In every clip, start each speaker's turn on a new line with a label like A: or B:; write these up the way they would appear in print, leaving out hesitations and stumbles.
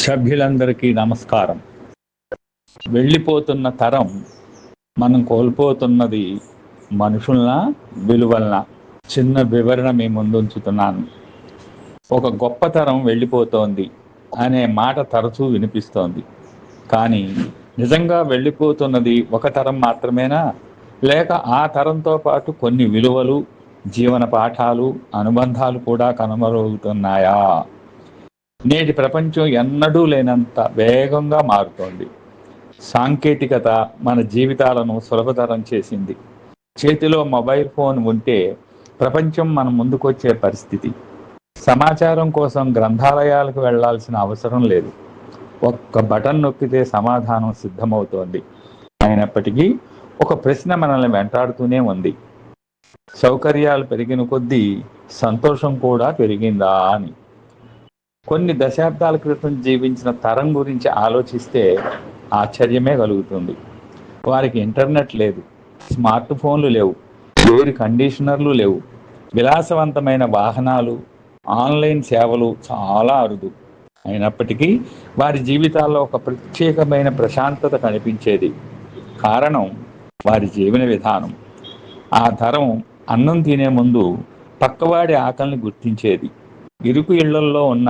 A: సభ్యులందరికీ నమస్కారం. వెళ్ళిపోతున్న తరం మనం కోల్పోతున్నది మనుషుల్నా, విలువలనా? చిన్న వివరణ మీ ముందుంచుతున్నాను. ఒక గొప్ప తరం వెళ్ళిపోతోంది అనే మాట తరచూ వినిపిస్తోంది. కానీ నిజంగా వెళ్ళిపోతున్నది ఒక తరం మాత్రమేనా? లేక ఆ తరంతో పాటు కొన్ని విలువలు, జీవన పాఠాలు, అనుబంధాలు కూడా కనుమరుగుతున్నాయా? నేటి ప్రపంచం ఎన్నడూ లేనంత వేగంగా మారుతోంది. సాంకేతికత మన జీవితాలను సులభతరం చేసింది. చేతిలో మొబైల్ ఫోన్ ఉంటే ప్రపంచం మన ముందుకొచ్చే పరిస్థితి. సమాచారం కోసం గ్రంథాలయాలకు వెళ్లాల్సిన అవసరం లేదు. ఒక్క బటన్ నొక్కితే సమాధానం సిద్ధమవుతోంది. అయినప్పటికీ ఒక ప్రశ్న మనల్ని వెంటాడుతూనే ఉంది. సౌకర్యాలు పెరిగిన కొద్దీ సంతోషం కూడా పెరిగిందా అని. కొన్ని దశాబ్దాల క్రితం జీవించిన తరం గురించి ఆలోచిస్తే ఆశ్చర్యమే కలుగుతుంది. వారికి ఇంటర్నెట్ లేదు, స్మార్ట్ ఫోన్లు లేవు, ఎయిర్ కండిషనర్లు లేవు, విలాసవంతమైన వాహనాలు, ఆన్లైన్ సేవలు చాలా అరుదు. అయినప్పటికీ వారి జీవితాల్లో ఒక ప్రత్యేకమైన ప్రశాంతత కనిపించేది. కారణం వారి జీవన విధానం. ఆ తరం అన్నం తినే ముందు పక్కవాడి ఆకలిని గుర్తించేది. ఇరుకు ఇళ్లల్లో ఉన్న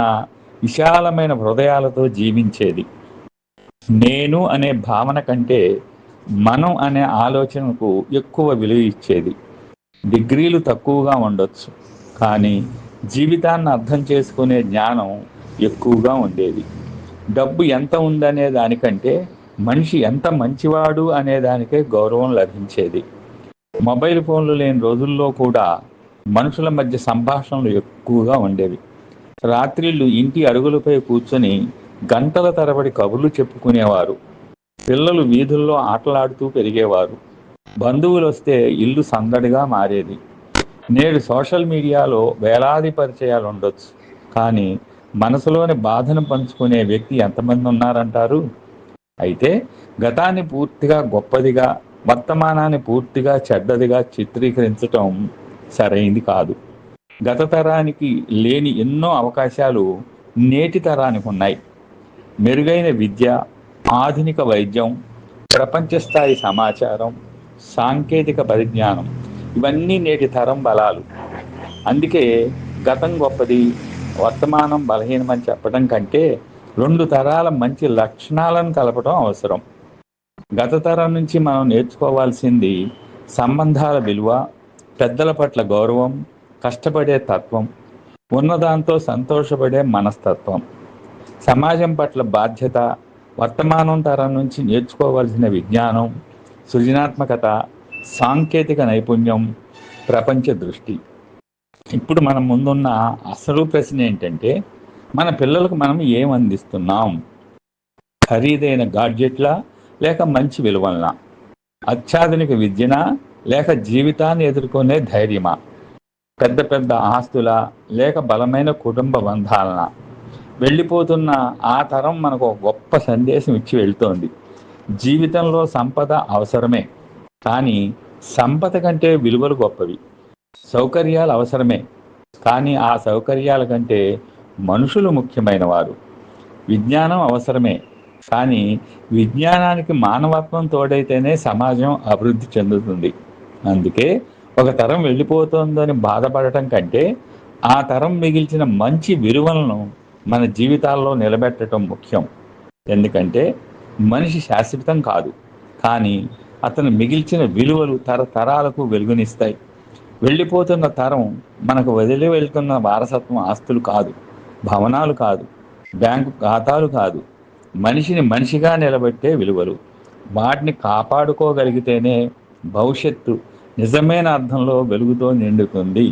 A: విశాలమైన హృదయాలతో జీవించేది. నేను అనే భావన కంటే మనం అనే ఆలోచనకు ఎక్కువ విలువ ఇచ్చేది. డిగ్రీలు తక్కువగా ఉండొచ్చు, కానీ జీవితాన్ని అర్థం చేసుకునే జ్ఞానం ఎక్కువగా ఉండేది. డబ్బు ఎంత ఉందనే దానికంటే మనిషి ఎంత మంచివాడు అనే దానికే గౌరవం లభించేది. మొబైల్ ఫోన్లు లేని రోజుల్లో కూడా మనుషుల మధ్య సంభాషణలు ఎక్కువగా ఉండేవి. రాత్రిళ్ళు ఇంటి అరుగులపై కూర్చొని గంటల తరబడి కబుర్లు చెప్పుకునేవారు. పిల్లలు వీధుల్లో ఆటలాడుతూ పెరిగేవారు. బంధువులు వస్తే ఇల్లు సందడిగా మారేది. నేడు సోషల్ మీడియాలో వేలాది పరిచయాలు ఉండొచ్చు, కానీ మనసులోని బాధను పంచుకునే వ్యక్తి ఎంతమంది ఉన్నారంటారు? అయితే గతాన్ని పూర్తిగా గొప్పదిగా, వర్తమానాన్ని పూర్తిగా చెడ్డదిగా చిత్రీకరించటం సరైంది కాదు. గత తరానికి లేని ఎన్నో అవకాశాలు నేటి తరానికి ఉన్నాయి. మెరుగైన విద్య, ఆధునిక వైద్యం, ప్రపంచ స్థాయి సమాచారం, సాంకేతిక పరిజ్ఞానం ఇవన్నీ నేటి తరం బలాలు. అందుకే గతం గొప్పది, వర్తమానం బలహీనమని చెప్పడం కంటే రెండు తరాల మంచి లక్షణాలను కలపడం అవసరం. గత తరం నుంచి మనం నేర్చుకోవాల్సింది సంబంధాల విలువ, పెద్దల పట్ల గౌరవం, కష్టపడే తత్వం, ఉన్నదాంతో సంతోషపడే మనస్తత్వం, సమాజం పట్ల బాధ్యత. వర్తమానం తరం నుంచి నేర్చుకోవాల్సిన విజ్ఞానం, సృజనాత్మకత, సాంకేతిక నైపుణ్యం, ప్రపంచ దృష్టి. ఇప్పుడు మన ముందున్న అసలు ప్రశ్న ఏంటంటే, మన పిల్లలకు మనం ఏం అందిస్తున్నాం? ఖరీదైన గాడ్జెట్లా, లేక మంచి విలువలనా? అత్యాధునిక విద్యనా, లేక జీవితాన్ని ఎదుర్కొనే ధైర్యమా? పెద్ద పెద్ద ఆస్తుల, లేక బలమైన కుటుంబ బంధాలనా? వెళ్ళిపోతున్న ఆ తరం మనకు ఒక గొప్ప సందేశం ఇచ్చి వెళ్తోంది. జీవితంలో సంపద అవసరమే, కానీ సంపద కంటే విలువలు గొప్పవి. సౌకర్యాలు అవసరమే, కానీ ఆ సౌకర్యాల కంటే మనుషులు ముఖ్యమైన వారు. విజ్ఞానం అవసరమే, కానీ విజ్ఞానానికి మానవత్వం తోడైతేనే సమాజం అభివృద్ధి చెందుతుంది. అందుకే ఒక తరం వెళ్ళిపోతుందని బాధపడటం కంటే ఆ తరం మిగిల్చిన మంచి విలువలను మన జీవితాల్లో నిలబెట్టడం ముఖ్యం. ఎందుకంటే మనిషి శాశ్వతం కాదు, కానీ అతను మిగిల్చిన విలువలు తరతరాలకు వెలుగునిస్తాయి. వెళ్ళిపోతున్న తరం మనకు వదిలి వెళ్తున్న వారసత్వం ఆస్తులు కాదు, భవనాలు కాదు, బ్యాంకు ఖాతాలు కాదు, మనిషిని మనిషిగా నిలబెట్టే విలువలు. వాటిని కాపాడుకోగలిగితేనే భవిష్యత్తు నిజమైన అర్థంలో వెలుగుతో నిండుతుంది.